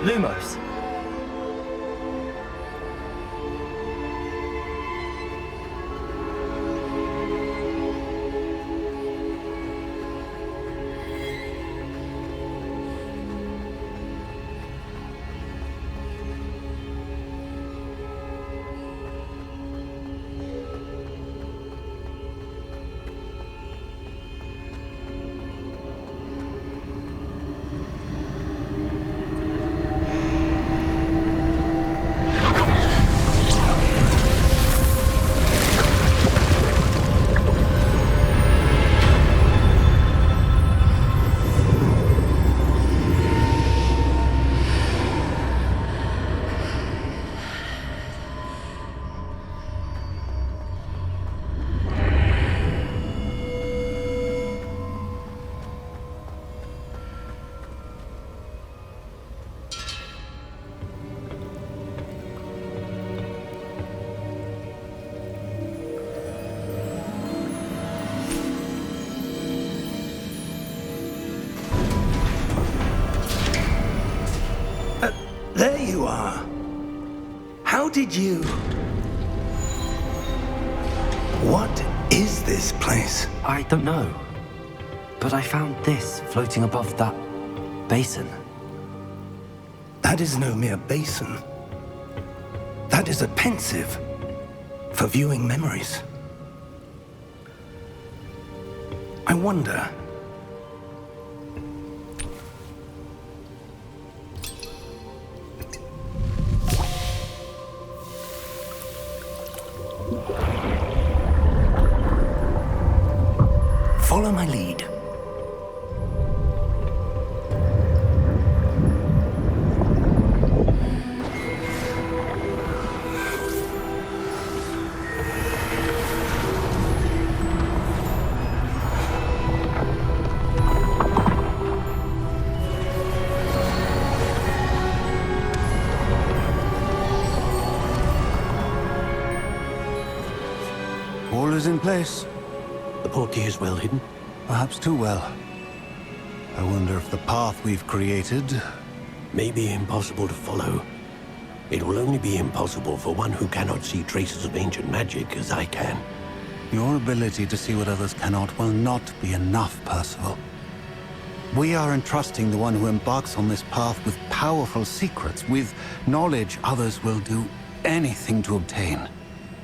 Lumos. There you are. How did you... What is this place? I don't know. But I found this floating above that basin. That is no mere basin. That is a pensive for viewing memories. I wonder... Follow my lead. All is in place. The portkey is well hidden. Perhaps too well. I wonder if the path we've created... May be impossible to follow. It will only be impossible for one who cannot see traces of ancient magic as I can. Your ability to see what others cannot will not be enough, Percival. We are entrusting the one who embarks on this path with powerful secrets, with knowledge others will do anything to obtain.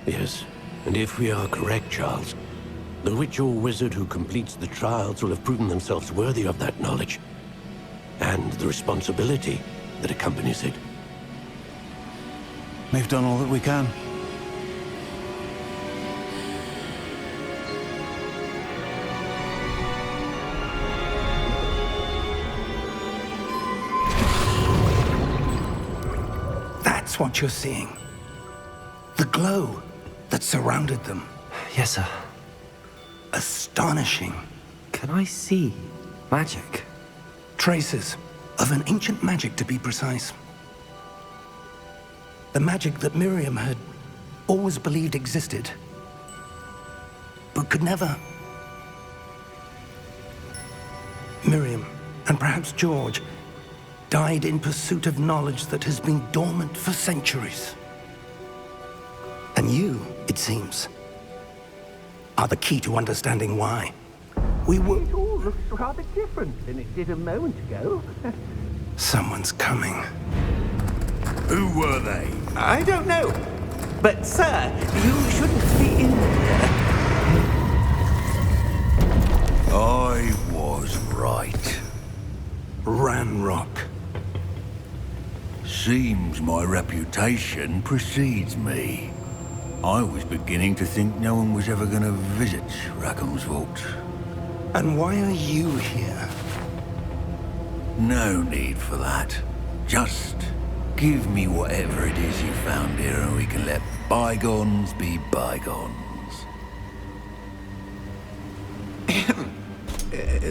Yes, and if we are correct, Charles, the witch or wizard who completes the trials will have proven themselves worthy of that knowledge, and the responsibility that accompanies it. We've done all that we can. That's what you're seeing. The glow that surrounded them. Yes, sir. Astonishing. Can I see magic? Traces of an ancient magic, to be precise. The magic that Miriam had always believed existed, but could never. Miriam, and perhaps George, died in pursuit of knowledge that has been dormant for centuries. And you, it seems, are the key to understanding why. We were... It all looks rather different than it did a moment ago. Someone's coming. Who were they? I don't know. But, sir, you shouldn't be in there. I was right. Ranrock. Seems my reputation precedes me. I was beginning to think no one was ever going to visit Rackham's vault. And why are you here? No need for that. Just give me whatever it is you found here and we can let bygones be bygones.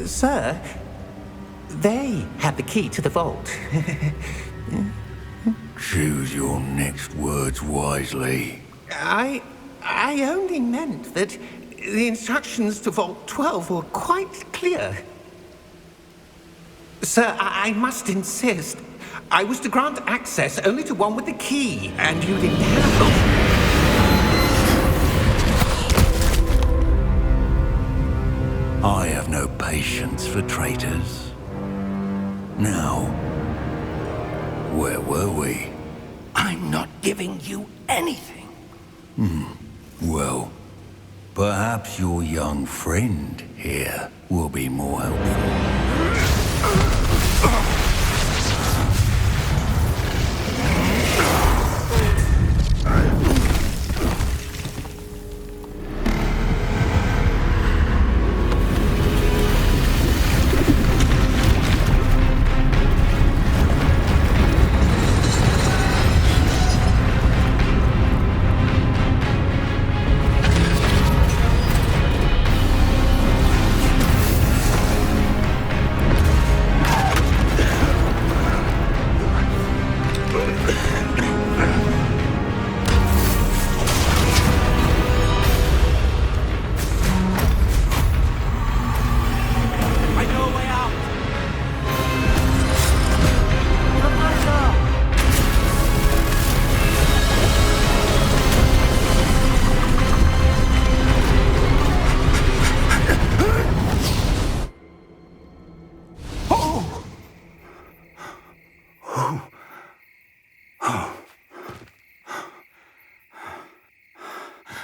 Sir, they have the key to the vault. Choose your next words wisely. I only meant that the instructions to Vault 12 were quite clear. Sir, I must insist. I was to grant access only to one with the key, and you didn't have I have no patience for traitors. Now, where were we? I'm not giving you anything. Well, perhaps your young friend here will be more helpful.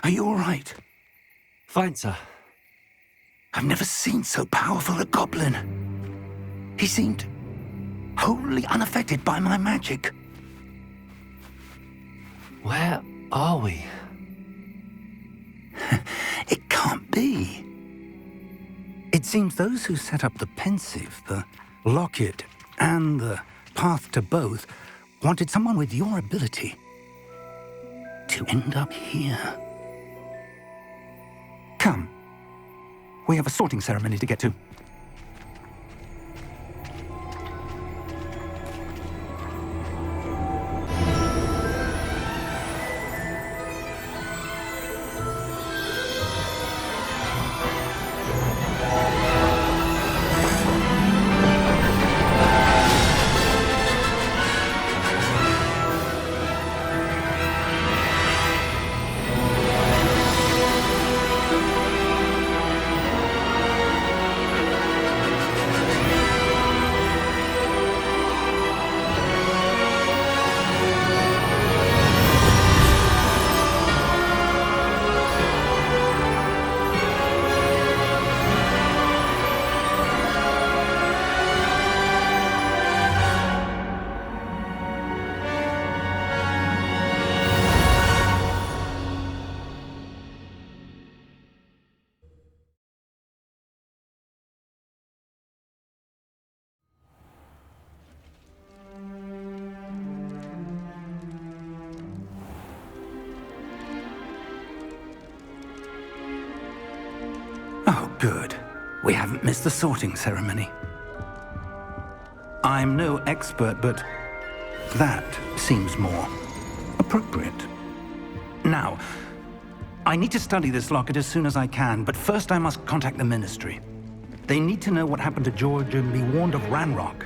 Are you all right? Fine, sir. I've never seen so powerful a goblin. He seemed wholly unaffected by my magic. Where are we? It can't be. It seems those who set up the pensive, the locket, and the path to both wanted someone with your ability to end up here. Come. We have a sorting ceremony to get to. Oh, good. We haven't missed the sorting ceremony. I'm no expert, but that seems more appropriate. Now, I need to study this locket as soon as I can, but first I must contact the Ministry. They need to know what happened to George and be warned of Ranrock.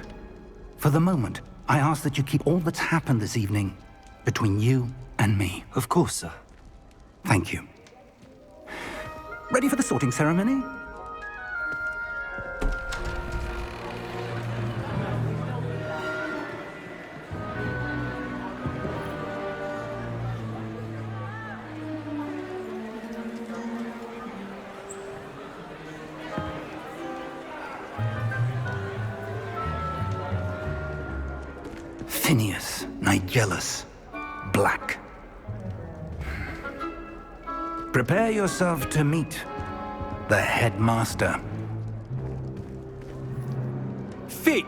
For the moment, I ask that you keep all that's happened this evening between you and me. Of course, sir. Thank you. Ready for the sorting ceremony? Phineas, Nigellus, Black. Prepare yourself to meet the headmaster. Fig,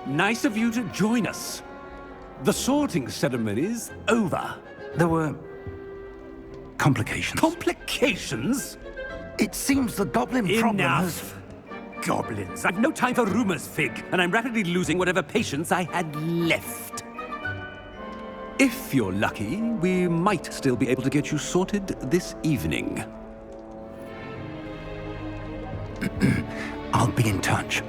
nice of you to join us. The sorting ceremony's over. There were complications. Complications? It seems the goblin problem has... Enough. Goblins. I've no time for rumors, Fig, and I'm rapidly losing whatever patience I had left. If you're lucky, we might still be able to get you sorted this evening. I'll be in touch.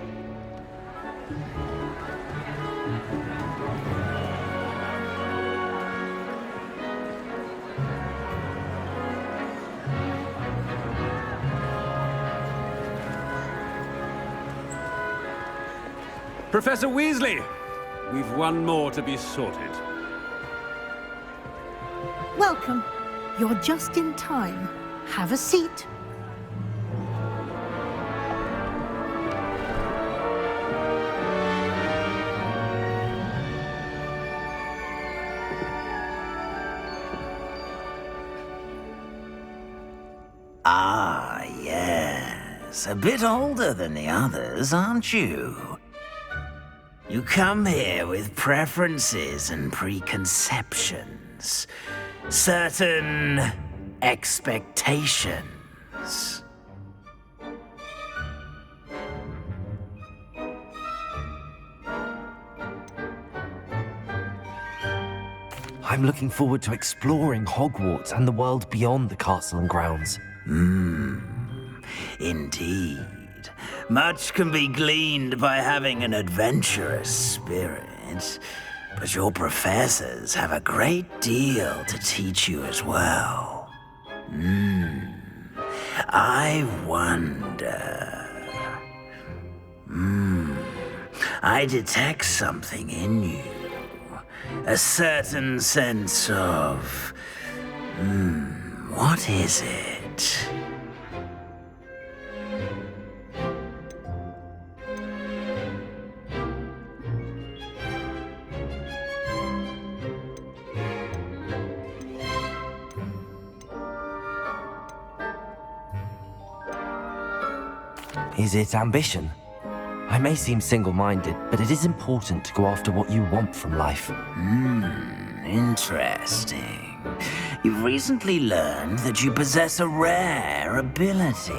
Professor Weasley, we've one more to be sorted. Welcome. You're just in time. Have a seat. Ah, yes. A bit older than the others, aren't you? You come here with preferences and preconceptions. Certain expectations. I'm looking forward to exploring Hogwarts and the world beyond the castle and grounds. Indeed. Much can be gleaned by having an adventurous spirit, but your professors have a great deal to teach you as well. I wonder... I detect something in you. A certain sense of... what is it? Is it ambition? I may seem single-minded, but it is important to go after what you want from life. Interesting. You've recently learned that you possess a rare ability.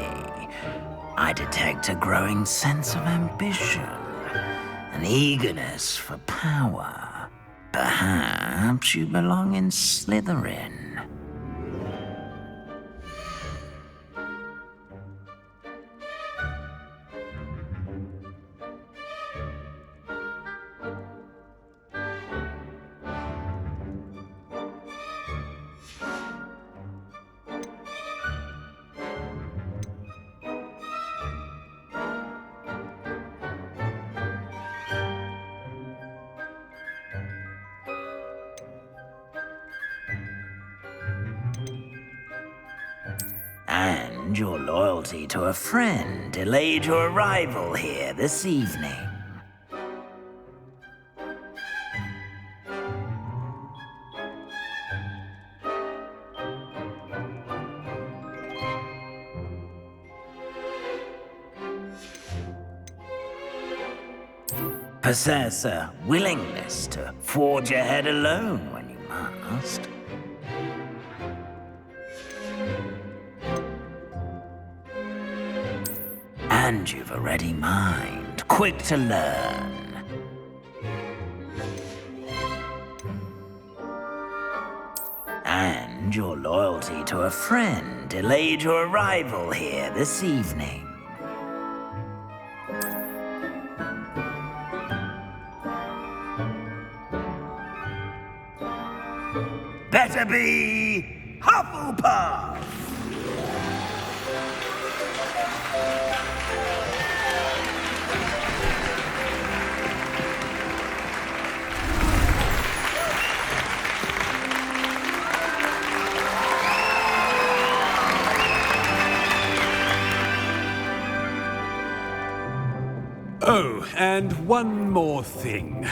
I detect a growing sense of ambition, an eagerness for power. Perhaps you belong in Slytherin. And your loyalty to a friend delayed your arrival here this evening. Possess a willingness to forge ahead alone when you must. And you've a ready mind, quick to learn. And your loyalty to a friend delayed your arrival here this evening. Better be Hufflepuff! Oh, and one more thing.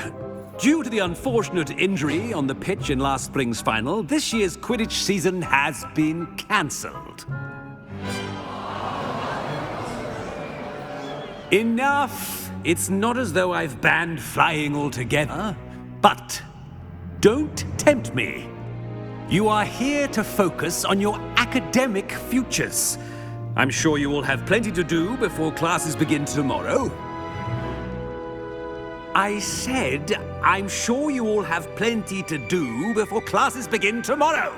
Due to the unfortunate injury on the pitch in last spring's final, this year's Quidditch season has been cancelled. Enough! It's not as though I've banned flying altogether, but don't tempt me. You are here to focus on your academic futures. I'm sure you will have plenty to do before classes begin tomorrow. I said, I'm sure you all have plenty to do before classes begin tomorrow.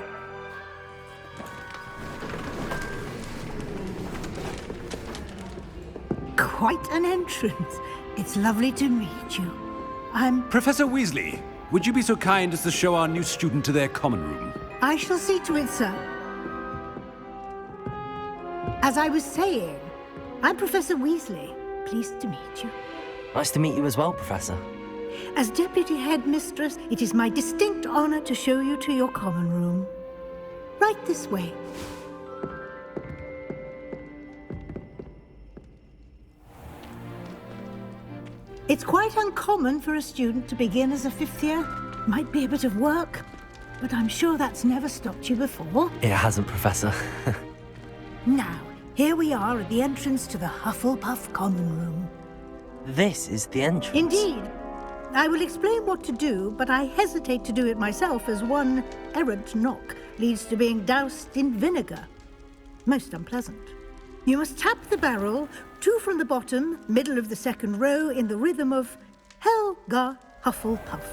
Quite an entrance. It's lovely to meet you. I'm... Professor Weasley, would you be so kind as to show our new student to their common room? I shall see to it, sir. As I was saying, I'm Professor Weasley. Pleased to meet you. Nice to meet you as well, Professor. As Deputy Headmistress, it is my distinct honor to show you to your common room. Right this way. It's quite uncommon for a student to begin as a fifth year. Might be a bit of work, but I'm sure that's never stopped you before. It hasn't, Professor. Now, here we are at the entrance to the Hufflepuff Common Room. This is the entrance. Indeed. I will explain what to do, but I hesitate to do it myself as one errant knock leads to being doused in vinegar. Most unpleasant. You must tap the barrel, 2 from the bottom, middle of the second row, in the rhythm of Helga Hufflepuff.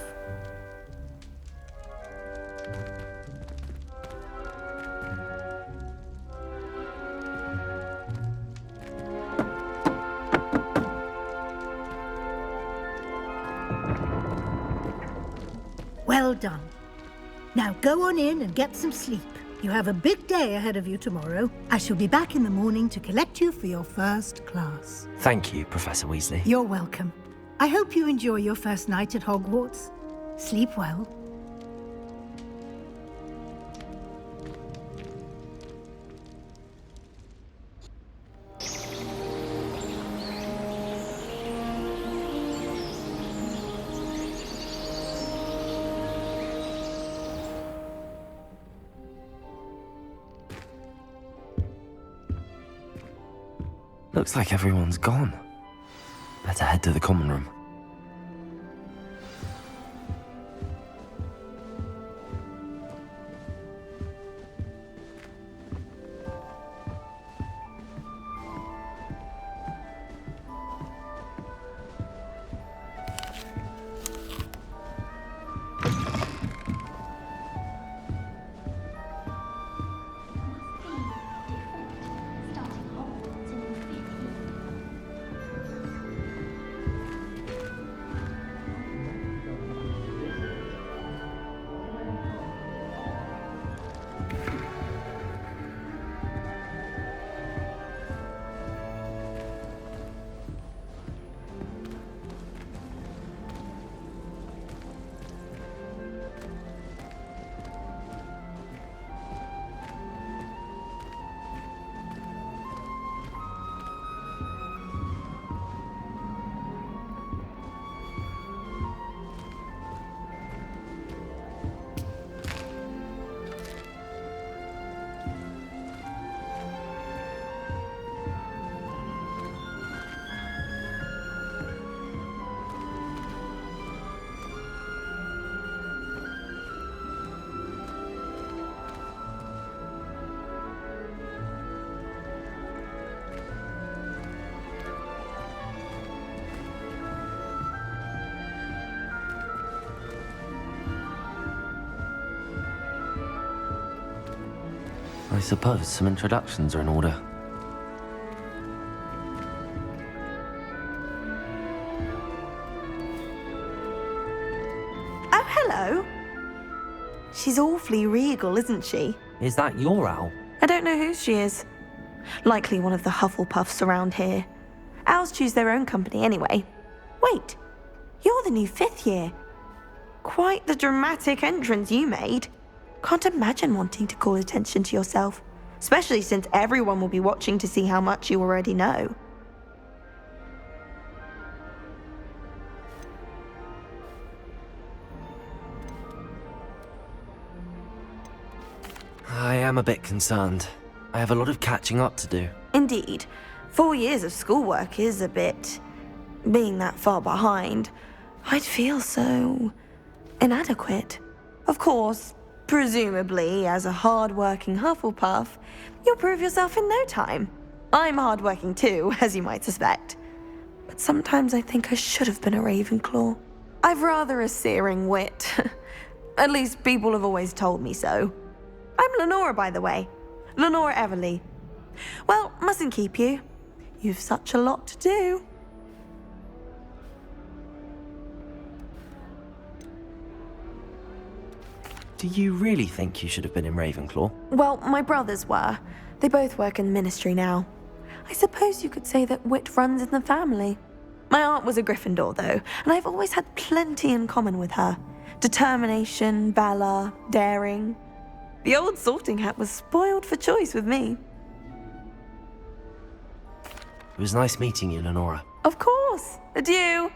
Well done. Now go on in and get some sleep. You have a big day ahead of you tomorrow. I shall be back in the morning to collect you for your first class. Thank you, Professor Weasley. You're welcome. I hope you enjoy your first night at Hogwarts. Sleep well. Looks like everyone's gone. Better head to the common room. I suppose some introductions are in order. Oh, hello. She's awfully regal, isn't she? Is that your owl? I don't know who she is. Likely one of the Hufflepuffs around here. Owls choose their own company anyway. Wait, you're the new 5th year. Quite the dramatic entrance you made. Can't imagine wanting to call attention to yourself, especially since everyone will be watching to see how much you already know. I am a bit concerned. I have a lot of catching up to do. Indeed. 4 years of schoolwork is a bit... being that far behind. I'd feel so... inadequate. Of course, presumably, as a hard-working Hufflepuff, you'll prove yourself in no time. I'm hard-working too, as you might suspect. But sometimes I think I should have been a Ravenclaw. I've rather a searing wit. At least people have always told me so. I'm Lenora, by the way. Lenora Everly. Well, mustn't keep you. You've such a lot to do. Do you really think you should have been in Ravenclaw? Well, my brothers were. They both work in the ministry now. I suppose you could say that wit runs in the family. My aunt was a Gryffindor, though, and I've always had plenty in common with her. Determination, valor, daring. The old sorting hat was spoiled for choice with me. It was nice meeting you, Lenora. Of course. Adieu.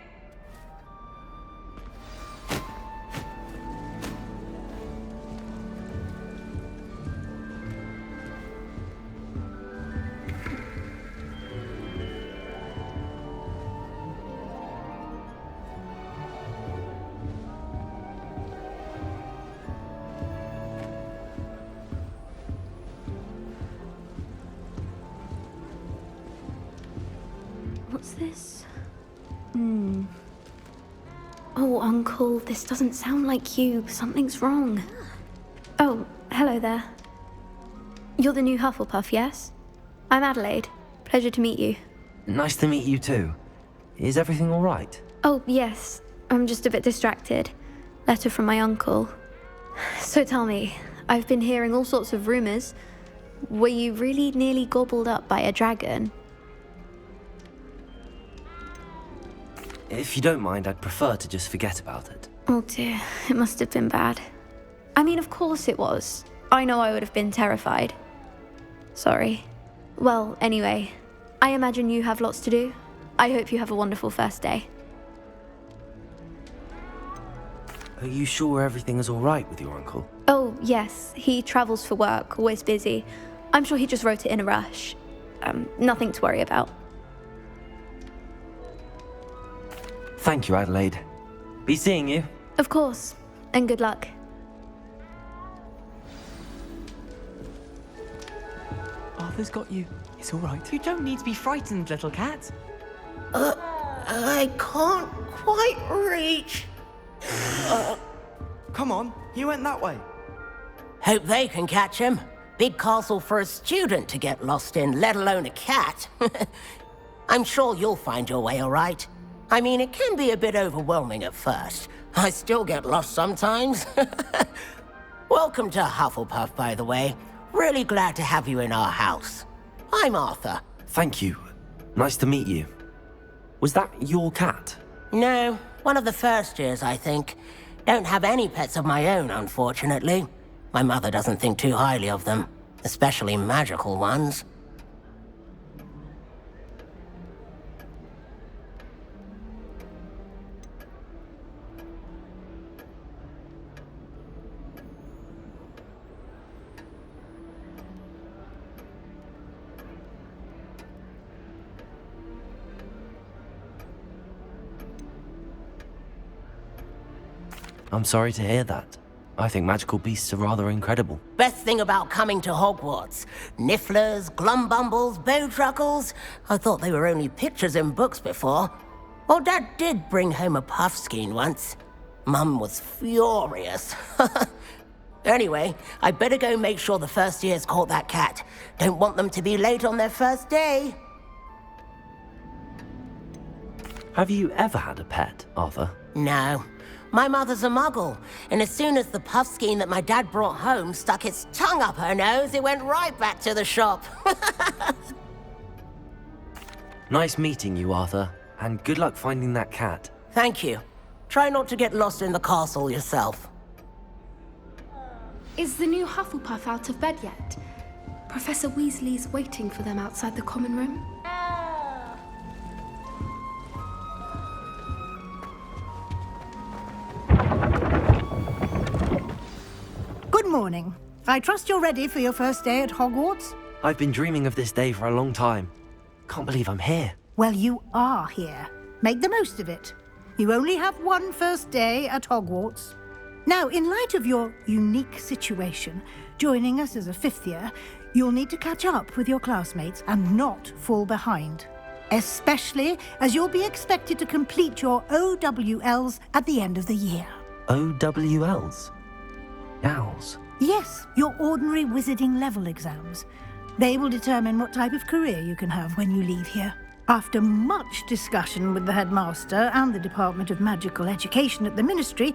What's this? Oh, Uncle, this doesn't sound like you. Something's wrong. Oh, hello there. You're the new Hufflepuff, yes? I'm Adelaide. Pleasure to meet you. Nice to meet you too. Is everything all right? Oh, yes. I'm just a bit distracted. Letter from my uncle. So tell me, I've been hearing all sorts of rumors. Were you really nearly gobbled up by a dragon? If you don't mind, I'd prefer to just forget about it. Oh dear, it must have been bad. I mean, of course it was. I know I would have been terrified. Sorry. Well, anyway, I imagine you have lots to do. I hope you have a wonderful first day. Are you sure everything is all right with your uncle? Oh, yes. He travels for work, always busy. I'm sure he just wrote it in a rush. Nothing to worry about. Thank you, Adelaide. Be seeing you. Of course. And good luck. Arthur's got you. It's all right. You don't need to be frightened, little cat. I can't quite reach. Come on, he went that way. Hope they can catch him. Big castle for a student to get lost in, let alone a cat. I'm sure you'll find your way all right. I mean, it can be a bit overwhelming at first. I still get lost sometimes. Welcome to Hufflepuff, by the way. Really glad to have you in our house. I'm Arthur. Thank you. Nice to meet you. Was that your cat? No, one of the first years, I think. Don't have any pets of my own, unfortunately. My mother doesn't think too highly of them, especially magical ones. I'm sorry to hear that. I think magical beasts are rather incredible. Best thing about coming to Hogwarts. Nifflers, glumbumbles, bowtruckles. I thought they were only pictures in books before. Well, Dad did bring home a puffskein once. Mum was furious. Anyway, I better go make sure the first years caught that cat. Don't want them to be late on their first day. Have you ever had a pet, Arthur? No. My mother's a muggle, and as soon as the puffskein that my dad brought home stuck its tongue up her nose, it went right back to the shop. Nice meeting you, Arthur, and good luck finding that cat. Thank you. Try not to get lost in the castle yourself. Is the new Hufflepuff out of bed yet? Professor Weasley's waiting for them outside the common room. Good morning. I trust you're ready for your first day at Hogwarts? I've been dreaming of this day for a long time. Can't believe I'm here. Well, you are here. Make the most of it. You only have one first day at Hogwarts. Now, in light of your unique situation, joining us as a fifth year, you'll need to catch up with your classmates and not fall behind. Especially as you'll be expected to complete your OWLs at the end of the year. OWLs? Owls? Yes, your ordinary wizarding level exams. They will determine what type of career you can have when you leave here. After much discussion with the headmaster and the Department of Magical Education at the Ministry,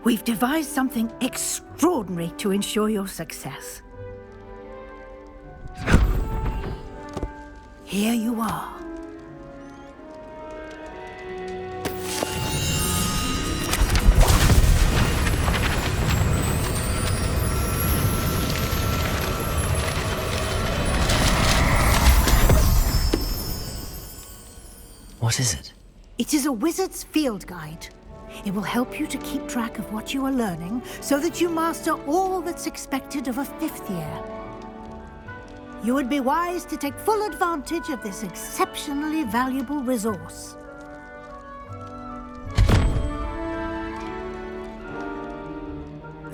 we've devised something extraordinary to ensure your success. Here you are. is it? It is a wizard's field guide. It will help you to keep track of what you are learning so that you master all that's expected of a 5th year. You would be wise to take full advantage of this exceptionally valuable resource.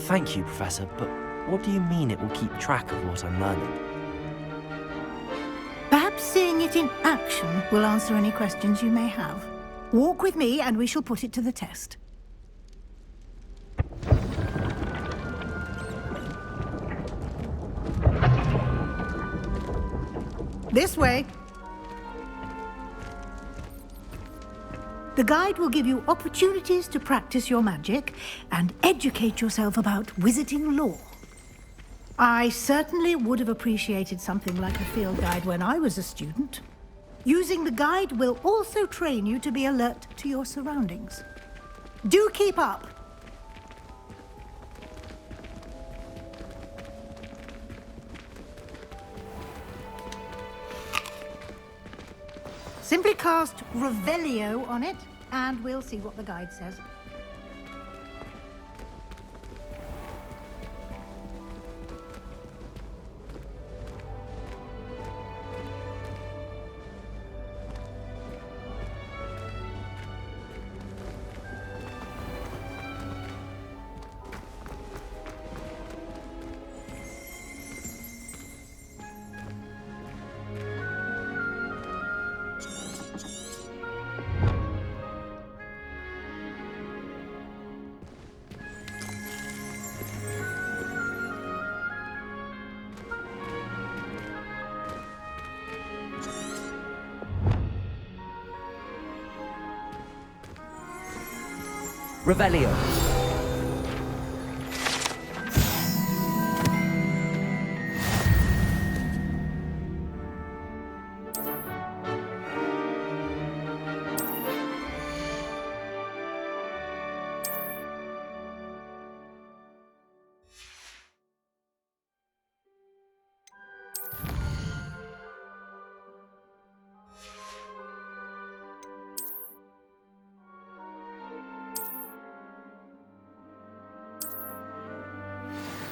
Thank you, Professor, but what do you mean it will keep track of what I'm learning? Perhaps seeing it in action will answer any questions you may have. Walk with me and we shall put it to the test. This way. The guide will give you opportunities to practice your magic and educate yourself about wizarding lore. I certainly would have appreciated something like a field guide when I was a student. Using the guide will also train you to be alert to your surroundings. Do keep up! Simply cast Revelio on it, and we'll see what the guide says. Revelio.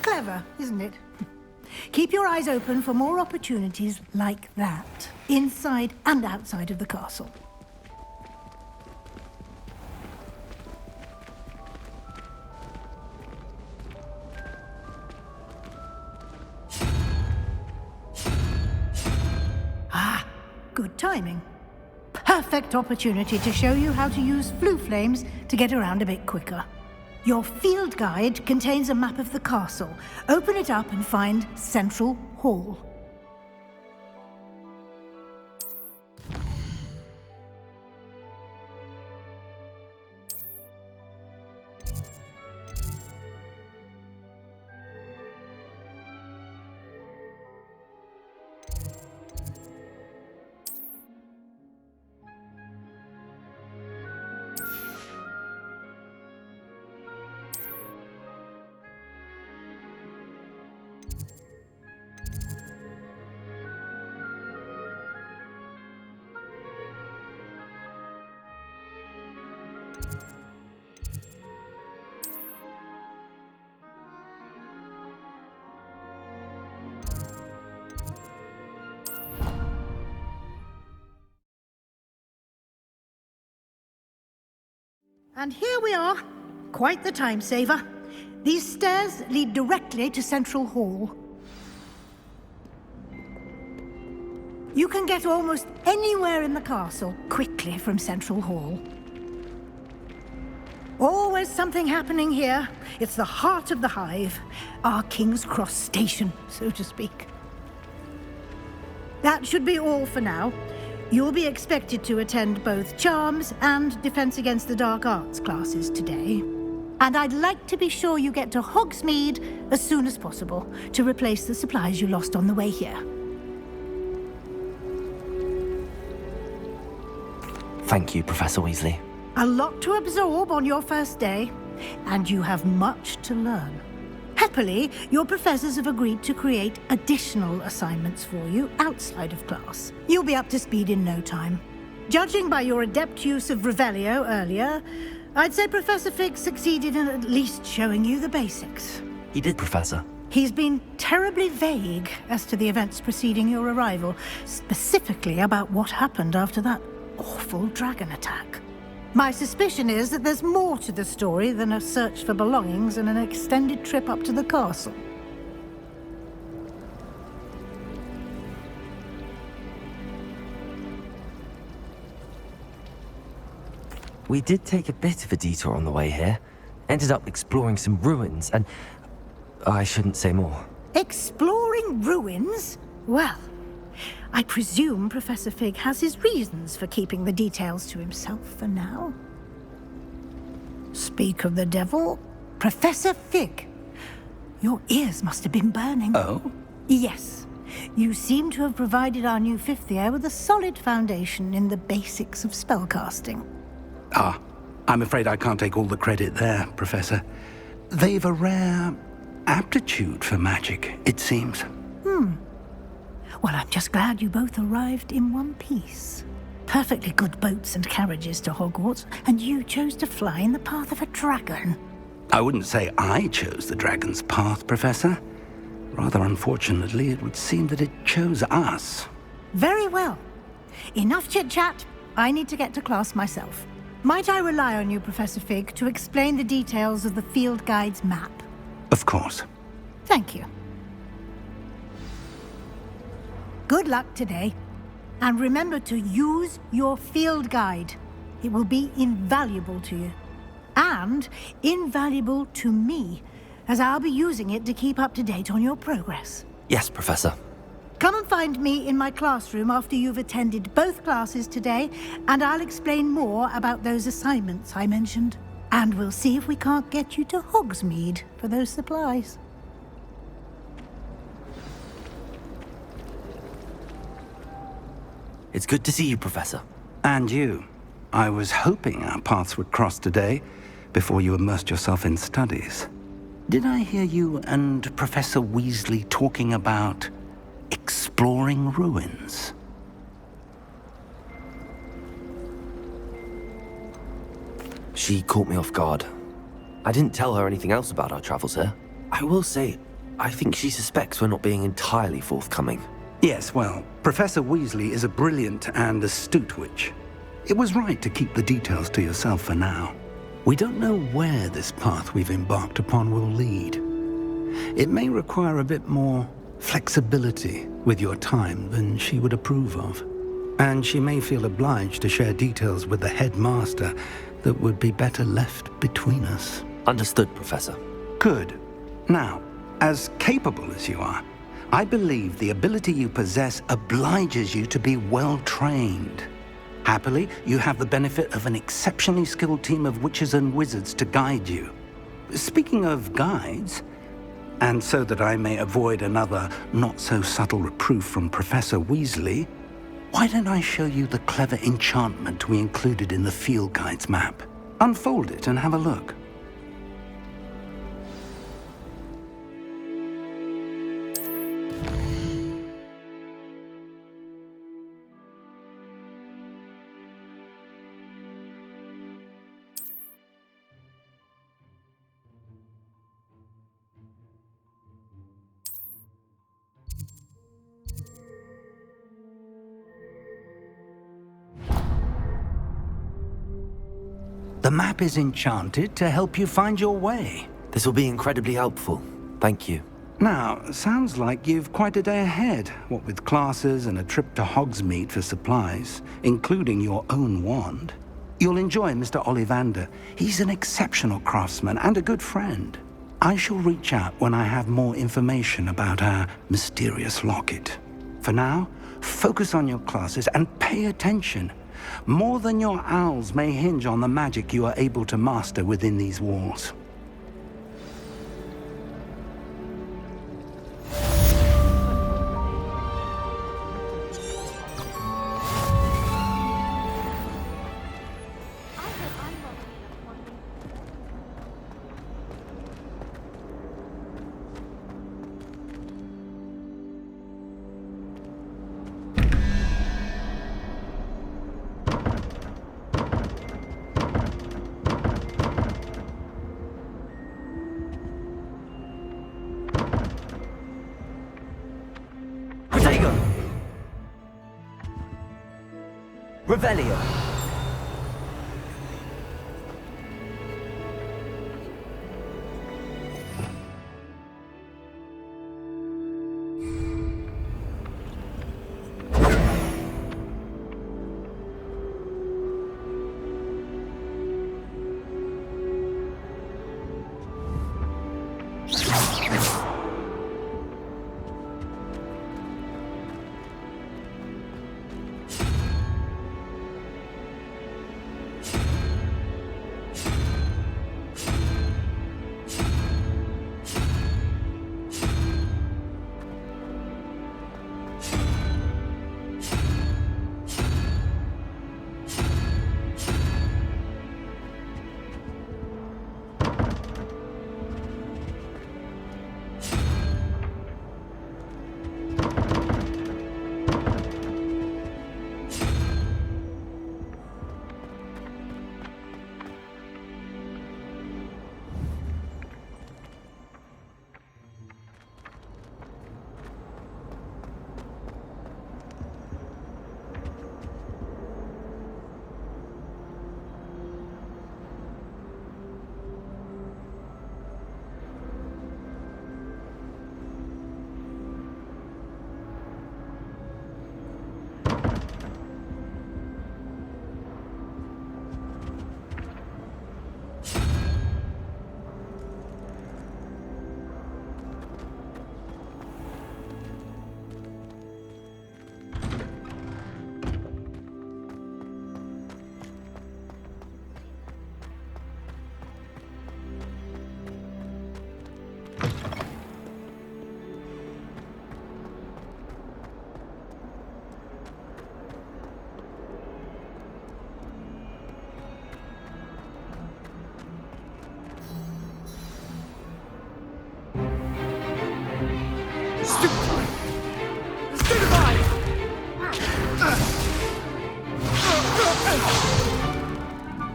Clever, isn't it? Keep your eyes open for more opportunities like that, inside and outside of the castle. Ah, good timing. Perfect opportunity to show you how to use flue flames to get around a bit quicker. Your field guide contains a map of the castle. Open it up and find Central Hall. And here we are. Quite the time saver. These stairs lead directly to Central Hall. You can get almost anywhere in the castle quickly from Central Hall. Always something happening here. It's the heart of the hive, our King's Cross station, so to speak. That should be all for now. You'll be expected to attend both Charms and Defense Against the Dark Arts classes today. And I'd like to be sure you get to Hogsmeade as soon as possible to replace the supplies you lost on the way here. Thank you, Professor Weasley. A lot to absorb on your first day, and you have much to learn. Happily, your professors have agreed to create additional assignments for you outside of class. You'll be up to speed in no time. Judging by your adept use of Revelio earlier, I'd say Professor Fig succeeded in at least showing you the basics. He did, Professor. He's been terribly vague as to the events preceding your arrival, specifically about what happened after that awful dragon attack. My suspicion is that there's more to the story than a search for belongings and an extended trip up to the castle. We did take a bit of a detour on the way here. Ended up exploring some ruins, and I shouldn't say more. Exploring ruins? Well, I presume Professor Fig has his reasons for keeping the details to himself for now. Speak of the devil, Professor Fig. Your ears must have been burning. Oh? Yes. You seem to have provided our new fifth year with a solid foundation in the basics of spellcasting. Ah, I'm afraid I can't take all the credit there, Professor. They've a rare aptitude for magic, it seems. Well, I'm just glad you both arrived in one piece. Perfectly good boats and carriages to Hogwarts, and you chose to fly in the path of a dragon. I wouldn't say I chose the dragon's path, Professor. Rather unfortunately, it would seem that it chose us. Very well. Enough chit-chat. I need to get to class myself. Might I rely on you, Professor Fig, to explain the details of the field guide's map? Of course. Thank you. Good luck today. And remember to use your field guide. It will be invaluable to you. And invaluable to me, as I'll be using it to keep up to date on your progress. Yes, Professor. Come and find me in my classroom after you've attended both classes today, and I'll explain more about those assignments I mentioned. And we'll see if we can't get you to Hogsmeade for those supplies. It's good to see you, Professor. And you. I was hoping our paths would cross today, before you immersed yourself in studies. Did I hear you and Professor Weasley talking about exploring ruins? She caught me off guard. I didn't tell her anything else about our travels here. I will say, I think she suspects we're not being entirely forthcoming. Yes, well, Professor Weasley is a brilliant and astute witch. It was right to keep the details to yourself for now. We don't know where this path we've embarked upon will lead. It may require a bit more flexibility with your time than she would approve of. And she may feel obliged to share details with the headmaster that would be better left between us. Understood, Professor. Good. Now, as capable as you are, I believe the ability you possess obliges you to be well-trained. Happily, you have the benefit of an exceptionally skilled team of witches and wizards to guide you. Speaking of guides, and so that I may avoid another not-so-subtle reproof from Professor Weasley, why don't I show you the clever enchantment we included in the field guide's map? Unfold it and have a look. The map is enchanted to help you find your way. This will be incredibly helpful. Thank you. Now, sounds like you've quite a day ahead, what with classes and a trip to Hogsmeade for supplies, including your own wand. You'll enjoy Mr. Ollivander. He's an exceptional craftsman and a good friend. I shall reach out when I have more information about our mysterious locket. For now, focus on your classes and pay attention. More than your owls may hinge on the magic you are able to master within these walls. Revelio.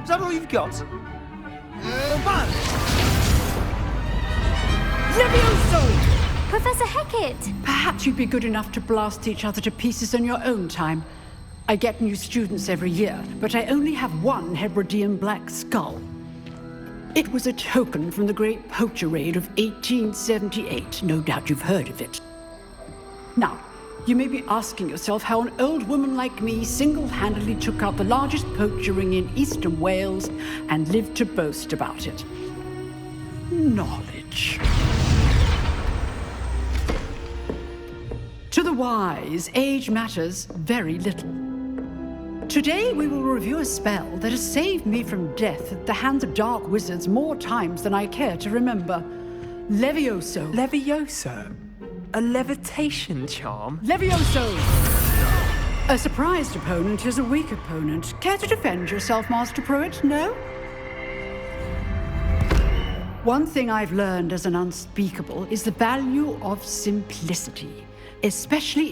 Is that all you've got? Levioso! Professor Hecat! Perhaps you'd be good enough to blast each other to pieces in your own time. I get new students every year, but I only have one Hebridean black skull. It was a token from the Great Poacher Raid of 1878. No doubt you've heard of it. Now, you may be asking yourself how an old woman like me single-handedly took out the largest poacher ring in eastern Wales and lived to boast about it. Knowledge. To the wise, age matters very little. Today we will review a spell that has saved me from death at the hands of dark wizards more times than I care to remember. Levioso. Levioso? A levitation charm? Levioso! A surprised opponent is a weak opponent. Care to defend yourself, Master Pruitt? No? One thing I've learned as an unspeakable is the value of simplicity, especially in